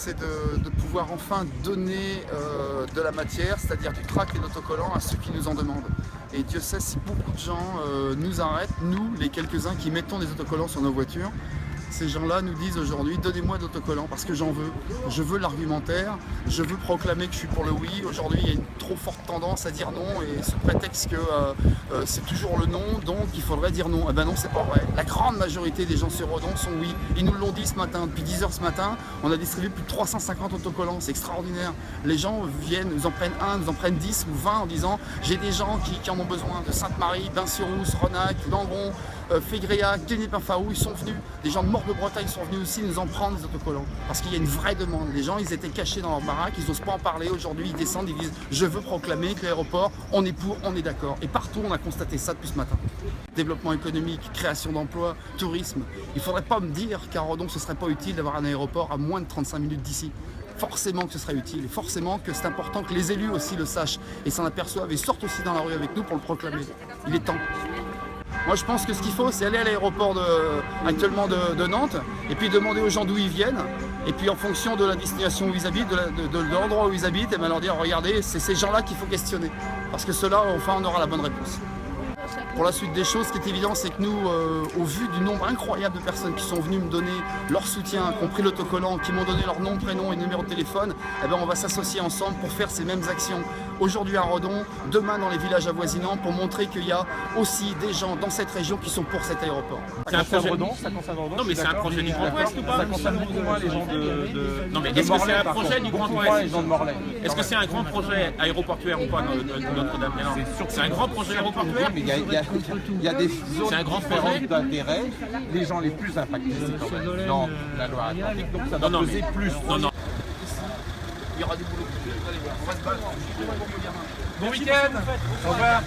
c'est de pouvoir enfin donner de la matière, c'est-à-dire du tract et d'autocollants à ceux qui nous en demandent. Et Dieu sait si beaucoup de gens nous arrêtent, nous, les quelques-uns qui mettons des autocollants sur nos voitures. Ces gens-là nous disent aujourd'hui, donnez-moi d'autocollants parce que j'en veux. Je veux l'argumentaire, je veux proclamer que je suis pour le oui. Aujourd'hui, il y a une trop forte tendance à dire non et sous prétexte que c'est toujours le non, donc il faudrait dire non. Eh ben non, c'est pas vrai. La grande majorité des gens sur Redon sont oui. Ils nous l'ont dit ce matin, depuis 10 h ce matin, on a distribué plus de 350 autocollants, c'est extraordinaire. Les gens viennent, nous en prennent un, nous en prennent 10 ou 20 en disant, j'ai des gens qui en ont besoin, de Sainte-Marie, Bain-sur-Rousse, Renac, Langron, Fégréac, Tenay-Pin-Faou, ils sont venus. Des gens de Mort-de-Bretagne sont venus aussi nous en prendre des autocollants. Parce qu'il y a une vraie demande. Les gens, ils étaient cachés dans leur baraque, ils n'osent pas en parler. Aujourd'hui, ils descendent, ils disent « Je veux proclamer que l'aéroport, on est pour, on est d'accord ». Et partout, on a constaté ça depuis ce matin. Développement économique, création d'emplois, tourisme. Il ne faudrait pas me dire qu'à Redon, ce ne serait pas utile d'avoir un aéroport à moins de 35 minutes d'ici. Forcément que ce serait utile et forcément que c'est important que les élus aussi le sachent et s'en aperçoivent et sortent aussi dans la rue avec nous pour le proclamer. Il est temps. Moi je pense que ce qu'il faut c'est aller à l'aéroport actuellement de Nantes et puis demander aux gens d'où ils viennent et puis en fonction de la destination où ils habitent, de l'endroit où ils habitent, et bien leur dire regardez c'est ces gens-là qu'il faut questionner parce que ceux-là enfin on aura la bonne réponse. Pour la suite des choses, ce qui est évident, c'est que nous, au vu du nombre incroyable de personnes qui sont venues me donner leur soutien, qui ont pris l'autocollant, qui m'ont donné leur nom, prénom et numéro de téléphone, eh ben on va s'associer ensemble pour faire ces mêmes actions. Aujourd'hui à Redon, demain dans les villages avoisinants, pour montrer qu'il y a aussi des gens dans cette région qui sont pour cet aéroport. C'est un projet Redon, ça concerne Redon. Non mais c'est un projet du Grand Ouest ou pas? Ça concerne beaucoup moins les gens de Non mais est-ce que c'est un projet du Grand Ouest? Les gens de Morlaix. Est-ce que c'est un grand projet aéroportuaire ou pas Notre-Dame? C'est un grand projet aéroportuaire? Mais il y a des zones différentes d'intérêt. Les gens les plus impactés, c'est quand même dans la Loire-Atlantique, donc ça doit peser plus. Non. Il y aura du boulot. On va se battre. Bon week-end. Au revoir.